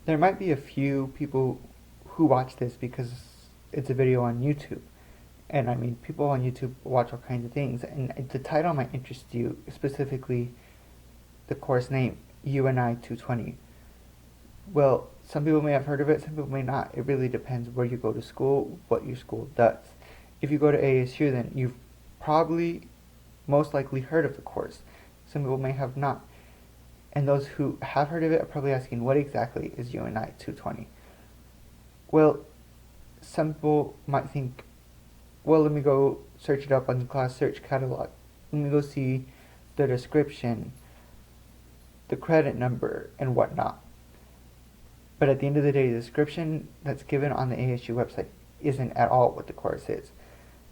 There might be a few people who watch this because it's a video on YouTube. And I mean, people on YouTube watch all kinds of things, and the title might interest you, specifically the course name, UNI 220. Well, some people may have heard of it, some people may not. It really depends where you go to school, what your school does. If you go to ASU, then you've probably most likely heard of the course. Some people may have not. And those who have heard of it are probably asking, what exactly is UNI 220? Well, some people might think, well, let me go search it up on the class search catalog. Let me go see the description, the credit number, and whatnot. But at the end of the day, the description that's given on the ASU website isn't at all what the course is.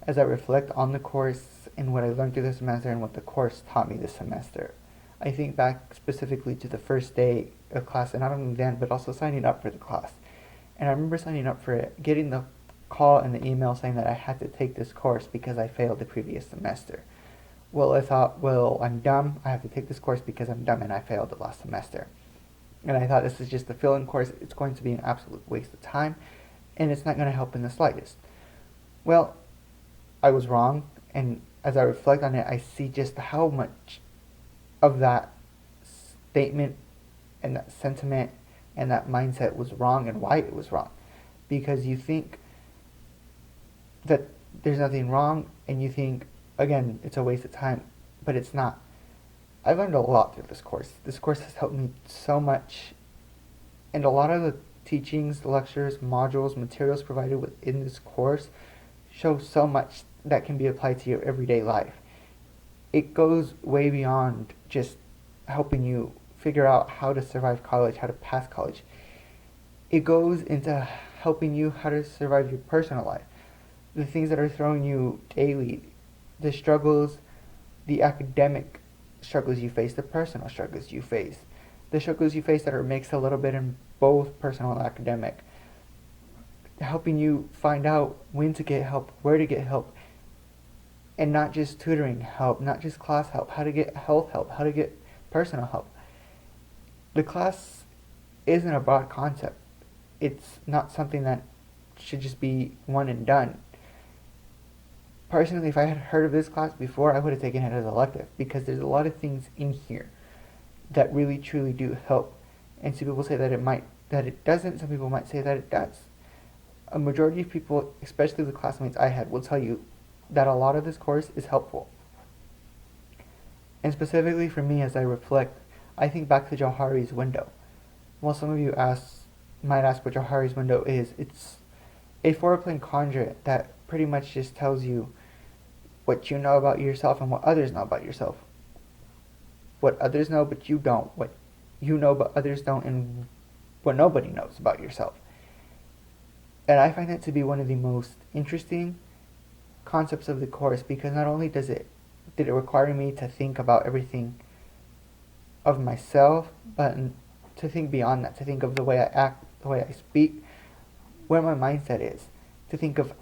As I reflect on the course and what I learned through the semester and what the course taught me this semester, I think back specifically to the first day of class, and not only then, but also signing up for the class. And I remember signing up for it, getting the call and the email saying that I had to take this course because I failed the previous semester. Well, I thought, well, I'm dumb. I have to take this course because I'm dumb and I failed the last semester. And I thought, this is just a fill-in course. It's going to be an absolute waste of time, and it's not going to help in the slightest. Well, I was wrong, and as I reflect on it, I see just how much of that statement and that sentiment and that mindset was wrong, and why it was wrong. Because you think that there's nothing wrong, and you think, again, it's a waste of time, but it's not. I learned a lot through this course. This course has helped me so much, and a lot of the teachings, lectures, modules, materials provided within this course show so much that can be applied to your everyday life. It goes way beyond just helping you figure out how to survive college, how to pass college. It goes into helping you how to survive your personal life. The things that are throwing you daily, the struggles, the academic struggles you face, the personal struggles you face, the struggles you face that are mixed a little bit in both personal and academic, helping you find out when to get help, where to get help, and not just tutoring help, not just class help, how to get health help, how to get personal help. The class isn't a broad concept. It's not something that should just be one and done. Personally, if I had heard of this class before, I would have taken it as an elective, because there's a lot of things in here that really truly do help. And some people say that it doesn't, some people might say that it does. A majority of people, especially the classmates I had, will tell you that a lot of this course is helpful. And specifically for me, as I reflect, I think back to Johari's window. Well, some of you might ask what Johari's window is. It's a four-plane conduit that pretty much just tells you what you know about yourself and what others know about yourself. What others know but you don't. What you know but others don't, and what nobody knows about yourself. And I find that to be one of the most interesting concepts of the course, because not only did it require me to think about everything of myself, but to think beyond that, to think of the way I act, the way I speak, where my mindset is, to think of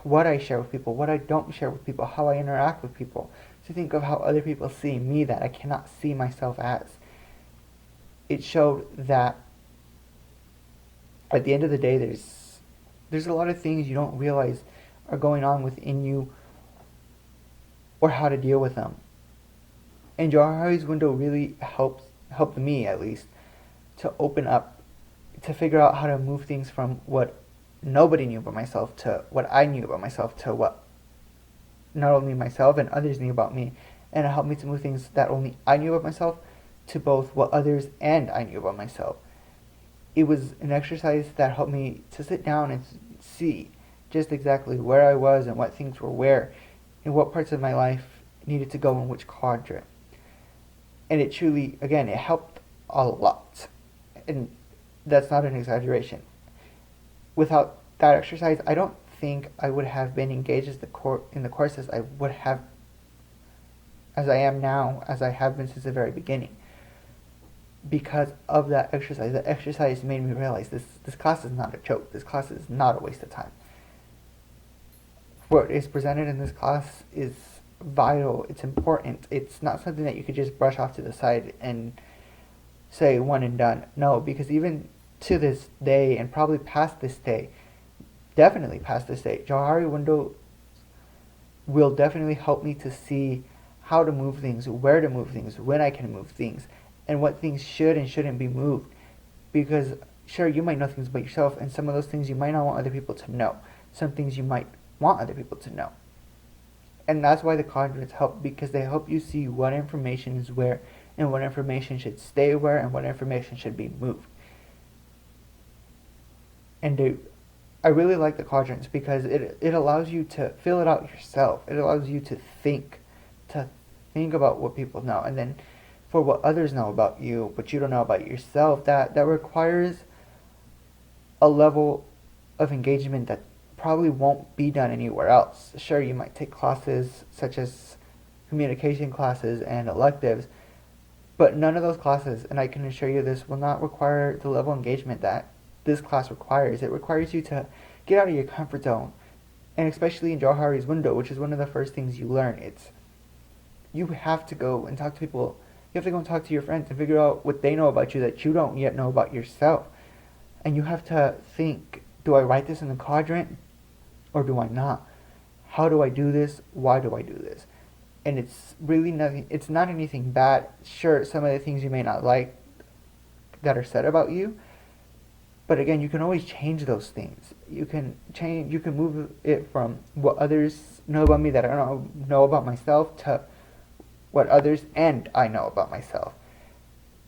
what I share with people, what I don't share with people, how I interact with people, to think of how other people see me that I cannot see myself as. It showed that at the end of the day, there's a lot of things you don't realize are going on within you, or how to deal with them. And Johari's window really helped me, at least, to open up, to figure out how to move things from what nobody knew about myself to what I knew about myself, to what not only myself and others knew about me. And it helped me to move things that only I knew about myself to both what others and I knew about myself. It was an exercise that helped me to sit down and see just exactly where I was and what things were where, and what parts of my life needed to go in which quadrant. And it truly, again, it helped a lot. And that's not an exaggeration. Without that exercise, I don't think I would have been engaged in the course as I would have, as I am now, as I have been since the very beginning. Because of that exercise. The exercise made me realize this class is not a joke. This class is not a waste of time. What is presented in this class is vital. It's important. It's not something that you could just brush off to the side and say one and done. No, because even to this day, and probably past this day, definitely past this day, Johari window will definitely help me to see how to move things, where to move things, when I can move things, and what things should and shouldn't be moved. Because sure, you might know things about yourself, and some of those things you might not want other people to know. Some things you might want other people to know. And that's why the quadrants help, because they help you see what information is where, and what information should stay where, and what information should be moved. And I really like the quadrants because it allows you to fill it out yourself. It allows you to think about what people know, and then for what others know about you, but you don't know about yourself. That requires a level of engagement that probably won't be done anywhere else. Sure, you might take classes such as communication classes and electives, but none of those classes, and I can assure you this, will not require the level of engagement that this class requires. It requires you to get out of your comfort zone, and especially in Johari's window, which is one of the first things you learn. It's you have to go and talk to people. You have to go and talk to your friends and figure out what they know about you that you don't yet know about yourself. And you have to think, do I write this in the quadrant or do I not? How do I do this? Why do I do this? And it's really nothing, it's not anything bad. Sure, some of the things you may not like that are said about you, but again, you can always change those things. You can move it from what others know about me that I don't know about myself to what others and I know about myself.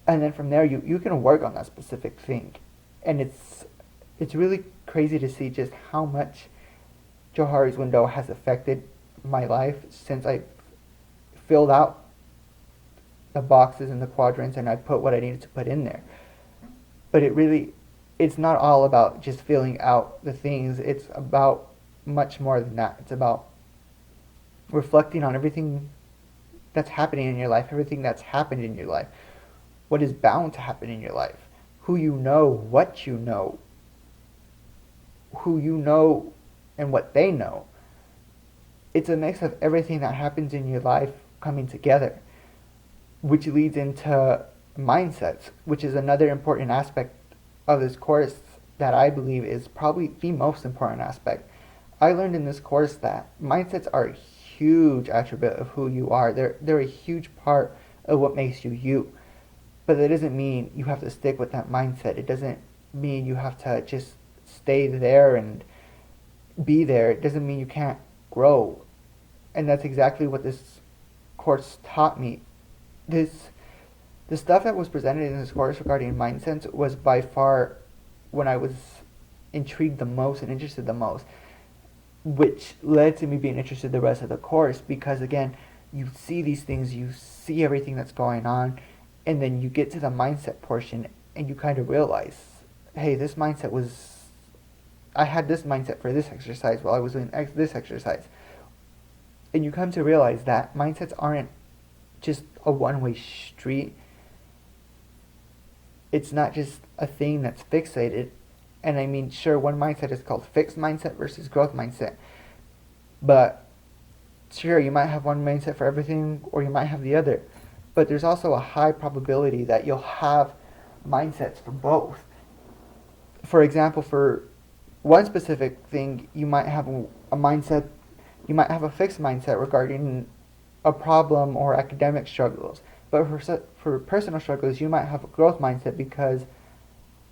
And then from there, you can work on that specific thing. And it's really crazy to see just how much Johari's window has affected my life since I filled out the boxes and the quadrants and I put what I needed to put in there. But it's not all about just filling out the things. It's about much more than that. It's about reflecting on everything that's happening in your life, everything that's happened in your life, what is bound to happen in your life, who you know, what you know, who you know, and what they know. It's a mix of everything that happens in your life coming together, which leads into mindsets, which is another important aspect of this course that I believe is probably the most important aspect. I learned in this course that mindsets are a huge attribute of who you are. They're a huge part of what makes you you. But that doesn't mean you have to stick with that mindset. It doesn't mean you have to just stay there and be there. It doesn't mean you can't grow. And that's exactly what this course taught me. The stuff that was presented in this course regarding mindsets was by far when I was intrigued the most and interested the most, which led to me being interested in the rest of the course, because again, you see these things, you see everything that's going on, and then you get to the mindset portion and you kind of realize, hey, I had this mindset for this exercise while I was doing this exercise. And you come to realize that mindsets aren't just a one-way street. It's not just a thing that's fixated. And I mean, sure, one mindset is called fixed mindset versus growth mindset. But sure, you might have one mindset for everything, or you might have the other. But there's also a high probability that you'll have mindsets for both. For example, for one specific thing, you might have you might have a fixed mindset regarding a problem or academic struggles. But for personal struggles, you might have a growth mindset because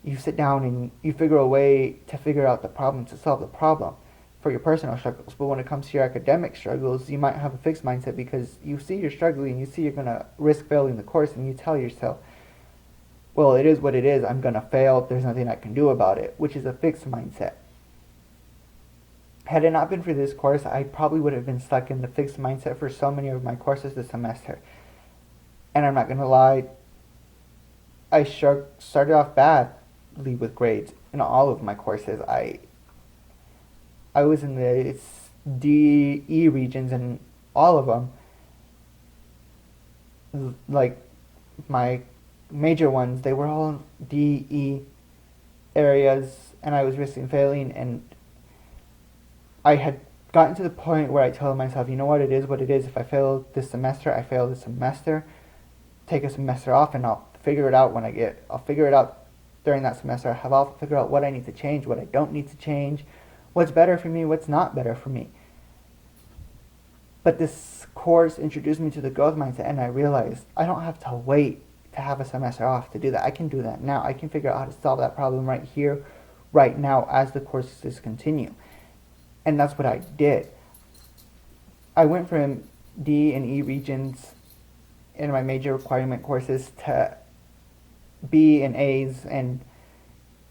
you sit down and you figure a way to figure out the problem, to solve the problem for your personal struggles. But when it comes to your academic struggles, you might have a fixed mindset because you see you're struggling, you see you're going to risk failing the course, and you tell yourself, well, it is what it is, I'm going to fail, there's nothing I can do about it, which is a fixed mindset. Had it not been for this course, I probably would have been stuck in the fixed mindset for so many of my courses this semester. And I'm not going to lie, I started off badly with grades in all of my courses. I was in the D, E regions in all of them. Like, my major ones, they were all D, E areas, and I was risking failing, and I had gotten to the point where I told myself, you know what, it is what it is. If I fail this semester, I fail this semester. Take a semester off, and I'll figure it out during that semester. I have all figured out what I need to change, what I don't need to change, what's better for me, what's not better for me. But this course introduced me to the growth mindset, and I realized I don't have to wait to have a semester off to do that. I can do that now. I can figure out how to solve that problem right here, right now, as the courses continue. And that's what I did. I went from D and E regions in my major requirement courses to B and A's and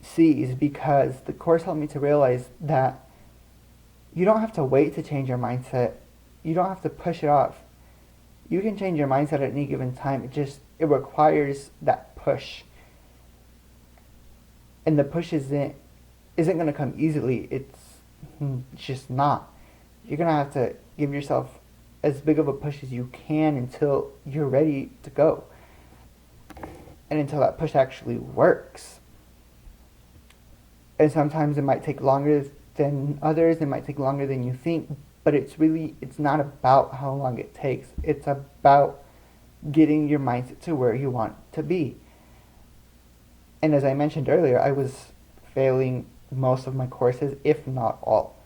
C's because the course helped me to realize that you don't have to wait to change your mindset. You don't have to push it off. You can change your mindset at any given time. It requires that push. And the push isn't going to come easily. It's just not. You're going to have to give yourself as big of a push as you can until you're ready to go. And until that push actually works. And sometimes it might take longer than others. It might take longer than you think. But it's not about how long it takes. It's about getting your mindset to where you want to be. And as I mentioned earlier, I was failing most of my courses, if not all.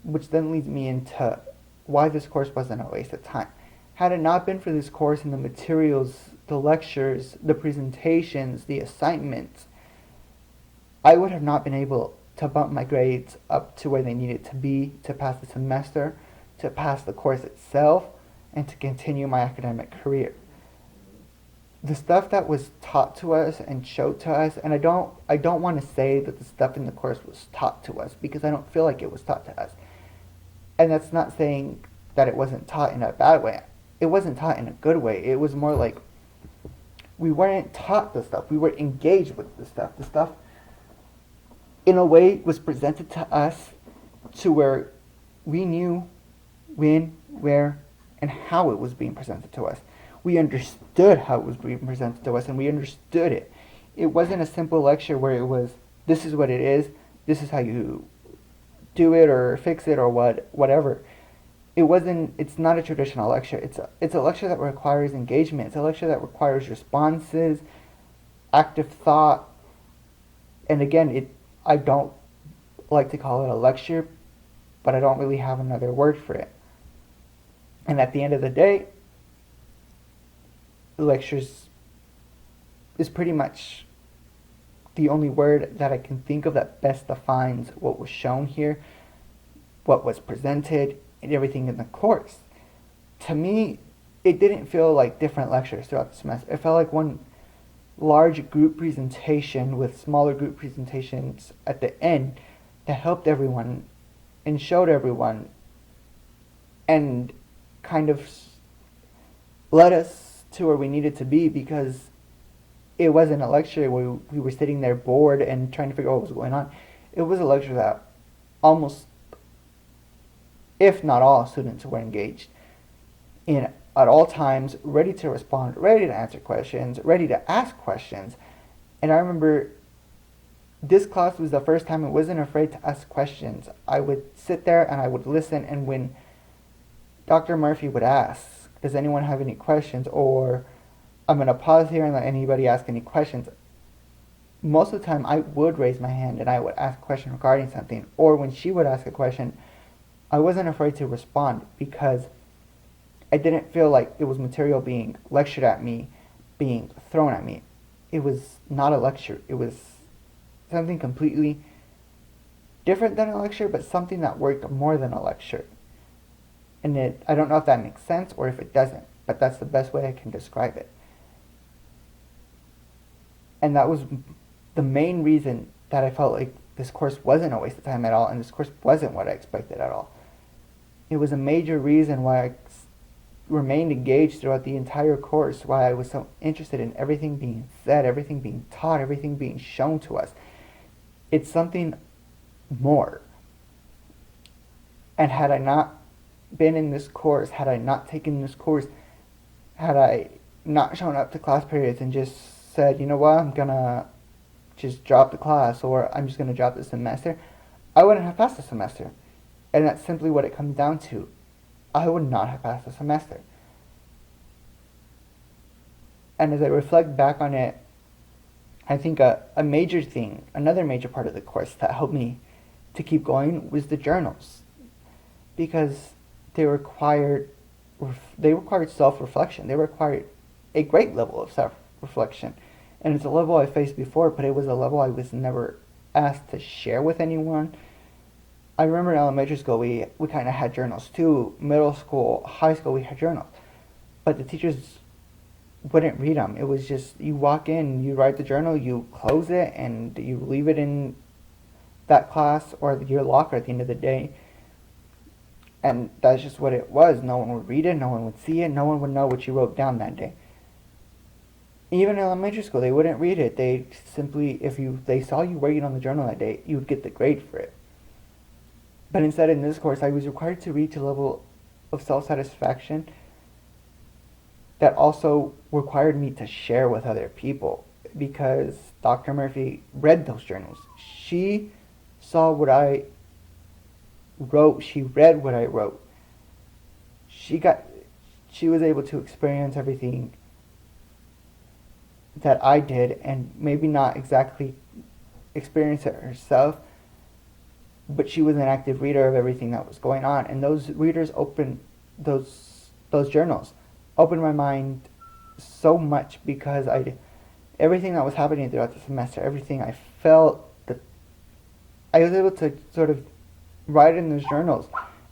Which then leads me into why this course wasn't a waste of time. Had it not been for this course and the materials, the lectures, the presentations, the assignments, I would have not been able to bump my grades up to where they needed to be to pass the semester, to pass the course itself, and to continue my academic career. The stuff that was taught to us and showed to us, and I don't want to say that the stuff in the course was taught to us because I don't feel like it was taught to us. And that's not saying that it wasn't taught in a bad way. It wasn't taught in a good way. It was more like we weren't taught the stuff. We were engaged with the stuff. The stuff, in a way, was presented to us to where we knew when, where, and how it was being presented to us. We understood how it was being presented to us, and we understood it. It wasn't a simple lecture where it was, this is what it is, this is how you do it or fix it or whatever. It's not a traditional lecture. It's a lecture that requires engagement. It's a lecture that requires responses, active thought. And again, I don't like to call it a lecture, but I don't really have another word for it. And at the end of the day, lectures is pretty much the only word that I can think of that best defines what was shown here, what was presented, and everything in the course. To me, it didn't feel like different lectures throughout the semester. It felt like one large group presentation with smaller group presentations at the end that helped everyone and showed everyone and kind of led us to where we needed to be, because it wasn't a lecture where we were sitting there bored and trying to figure out what was going on. It was a lecture that almost, if not all, students were engaged in at all times, ready to respond, ready to answer questions, ready to ask questions. And I remember this class was the first time I wasn't afraid to ask questions. I would sit there and I would listen, and when Dr. Murphy would ask, does anyone have any questions? Or I'm going to pause here and let anybody ask any questions. Most of the time I would raise my hand and I would ask a question regarding something. Or when she would ask a question, I wasn't afraid to respond because I didn't feel like it was material being lectured at me, being thrown at me. It was not a lecture. It was something completely different than a lecture, but something that worked more than a lecture. And I don't know if that makes sense or if it doesn't, but that's the best way I can describe it. And that was the main reason that I felt like this course wasn't a waste of time at all, and this course wasn't what I expected at all. It was a major reason why I remained engaged throughout the entire course, why I was so interested in everything being said, everything being taught, everything being shown to us. It's something more. And had I not been in this course, had I not taken this course, had I not shown up to class periods and just said, you know what, I'm gonna just drop the class, or I'm just gonna drop the semester, I wouldn't have passed the semester. And that's simply what it comes down to. I would not have passed the semester. And as I reflect back on it, I think a major thing, another major part of the course that helped me to keep going was the journals, because they required they required self-reflection. They required a great level of self-reflection, and it's a level I faced before, but it was a level I was never asked to share with anyone. I remember in elementary school we kind of had journals too. Middle school, high school, we had journals, but the teachers wouldn't read them. It was just you walk in, you write the journal, you close it, and you leave it in that class or your locker at the end of the day. And that's just what it was. No one would read it, no one would see it, no one would know what you wrote down that day. Even in elementary school, they wouldn't read it. They simply, if they saw you writing on the journal that day, you would get the grade for it. But instead, in this course, I was required to reach a level of self-satisfaction that also required me to share with other people, because Dr. Murphy read those journals. She saw what I wrote. She read what I wrote. She was able to experience everything that I did, and maybe not exactly experience it herself, but she was an active reader of everything that was going on. And those journals opened my mind so much, because everything that was happening throughout the semester, everything I felt, that I was able to sort of write in those journals.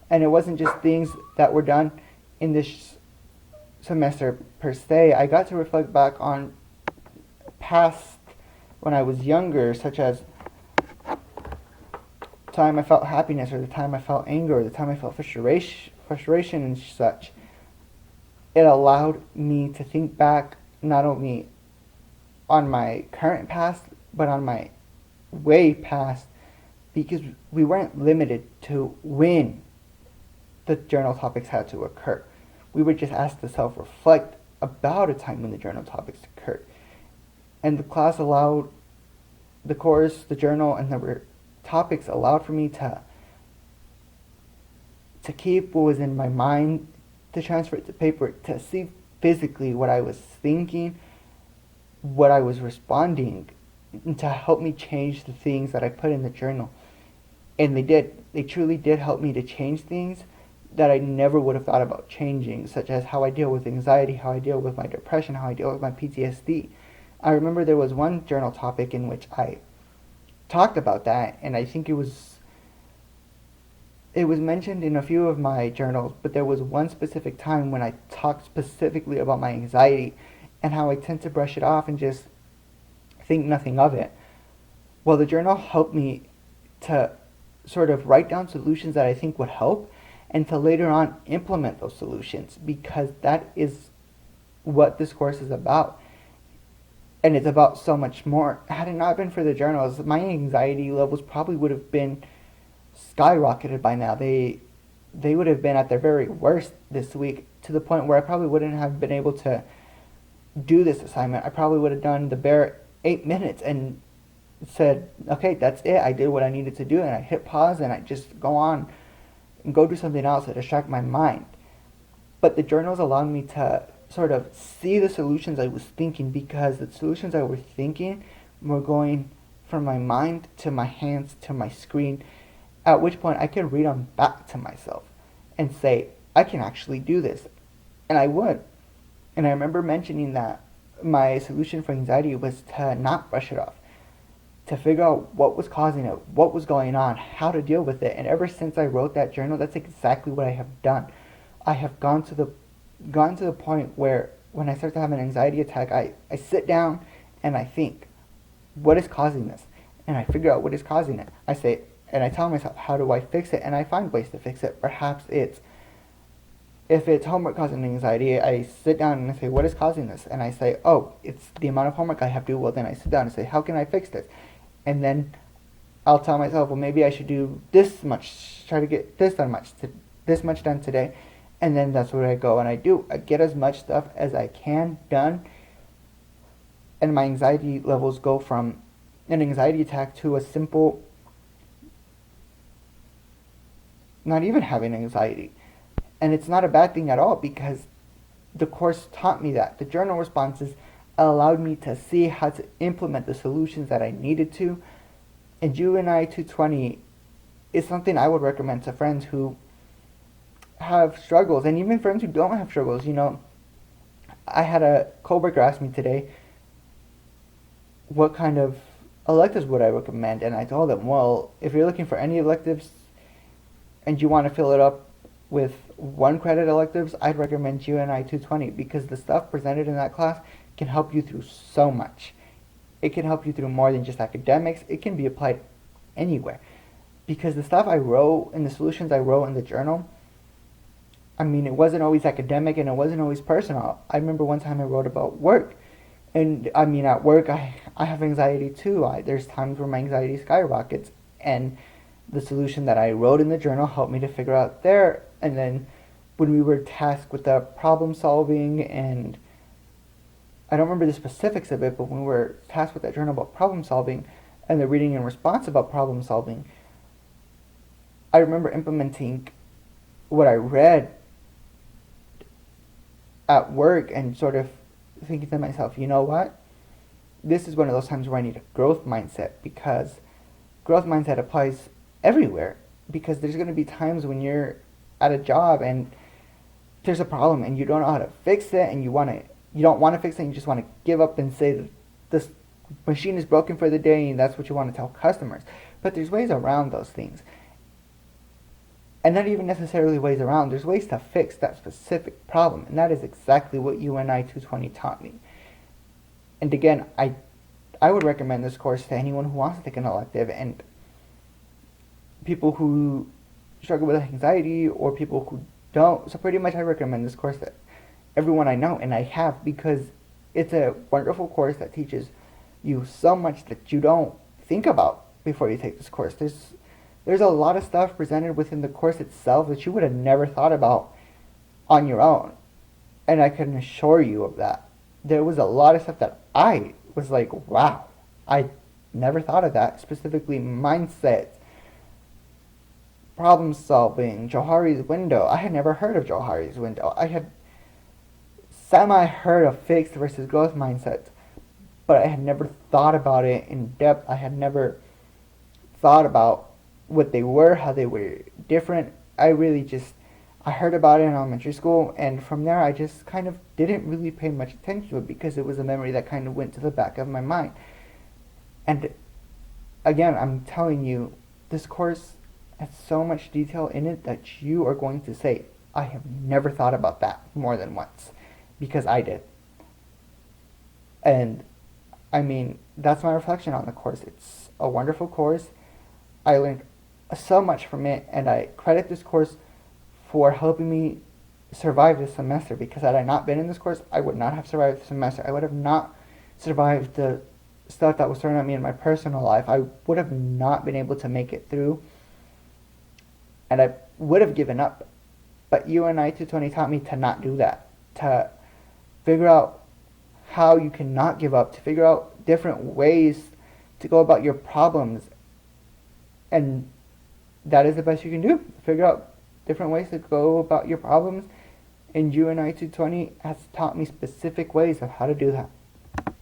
And it wasn't just things that were done in this semester per se. I got to reflect back on past when I was younger, such as the time I felt happiness, or the time I felt anger, or the time I felt frustration and such. It allowed me to think back not only on my current past, but on my way past, because we weren't limited to when the journal topics had to occur. We were just asked to self-reflect about a time when the journal topics occurred. And the class allowed, the course, the journal, and the topics allowed for me to keep what was in my mind, to transfer it to paper, to see physically what I was thinking, what I was responding, and to help me change the things that I put in the journal. And they did. They truly did help me to change things that I never would have thought about changing, such as how I deal with anxiety, how I deal with my depression, how I deal with my PTSD. I remember there was one journal topic in which I talked about that, and I think it was mentioned in a few of my journals, but there was one specific time when I talked specifically about my anxiety and how I tend to brush it off and just think nothing of it. Well, the journal helped me to sort of write down solutions that I think would help, and to later on implement those solutions, because that is what this course is about. And it's about so much more. Had it not been for the journals, my anxiety levels probably would have been skyrocketed by now. They would have been at their very worst this week, to the point where I probably wouldn't have been able to do this assignment. I probably would have done the bare 8 minutes and said, okay, that's it. I did what I needed to do, and I hit pause, and I just go on and go do something else to distract my mind. But the journals allowed me to sort of see the solutions I was thinking, because the solutions I was thinking were going from my mind to my hands to my screen, at which point I could read them back to myself and say, I can actually do this. And I would. And I remember mentioning that my solution for anxiety was to not brush it off, to figure out what was causing it, what was going on, how to deal with it. And ever since I wrote that journal, that's exactly what I have done. I have gotten to the point where when I start to have an anxiety attack, I sit down and I think, what is causing this? And I figure out what is causing it. I say, and I tell myself, how do I fix it? And I find ways to fix it. Perhaps if it's homework causing anxiety, I sit down and I say, what is causing this? And I say, oh, it's the amount of homework I have to do. Well, then I sit down and say, how can I fix this? And then I'll tell myself, well, maybe I should do this much, try to get this much done today. And then that's where I go and I do. I get as much stuff as I can done. And my anxiety levels go from an anxiety attack to a simple, not even having anxiety. And it's not a bad thing at all, because the course taught me that. The journal responses allowed me to see how to implement the solutions that I needed to. And UNI 220 is something I would recommend to friends who have struggles, and even friends who don't have struggles. I had a coworker ask me today, what kind of electives would I recommend? And I told them, well, if you're looking for any electives and you want to fill it up with 1 credit electives, I'd recommend UNI 220 because the stuff presented in that class can help you through so much. It can help you through more than just academics. It can be applied anywhere. Because the stuff I wrote and the solutions I wrote in the journal, I mean, it wasn't always academic and it wasn't always personal. I remember one time I wrote about work. And I mean, at work, I have anxiety too. There's times where my anxiety skyrockets. And the solution that I wrote in the journal helped me to figure out there. And then when we were tasked with the problem solving, and I don't remember the specifics of it, but when we were tasked with that journal about problem solving and the reading and response about problem solving, I remember implementing what I read at work and sort of thinking to myself, you know what? This is one of those times where I need a growth mindset, because growth mindset applies everywhere. Because there's going to be times when you're at a job and there's a problem and you don't know how to fix it, and you don't want to fix it, and you just want to give up and say that this machine is broken for the day, and that's what you want to tell customers. But there's ways around those things. And not even necessarily ways around. There's ways to fix that specific problem. And that is exactly what UNI 220 taught me. And again, I would recommend this course to anyone who wants to take an elective, and people who struggle with anxiety or people who don't. So pretty much I recommend this course to everyone I know, and I have, because it's a wonderful course that teaches you so much that you don't think about before you take this course. There's a lot of stuff presented within the course itself that you would have never thought about on your own. And I can assure you of that. There was a lot of stuff that I was like, wow, I never thought of that. Specifically mindset, problem solving, Johari's window. I had never heard of Johari's window. I had semi-heard of fixed versus growth mindsets, but I had never thought about it in depth. I had never thought about what they were, how they were different. I heard about it in elementary school, and from there I just kind of didn't really pay much attention to it because it was a memory that kind of went to the back of my mind. And again, I'm telling you, this course has so much detail in it that you are going to say, I have never thought about that more than once, because I did. And I mean, that's my reflection on the course. It's a wonderful course. I learned so much from it, and I credit this course for helping me survive this semester, because had I not been in this course, I would not have survived the semester. I would have not survived the stuff that was thrown at me in my personal life. I would have not been able to make it through, and I would have given up. But UNI 220 taught me to not do that, to figure out how you can not give up, to figure out different ways to go about your problems. And that is the best you can do. Figure out different ways to go about your problems. And UNI 220 has taught me specific ways of how to do that.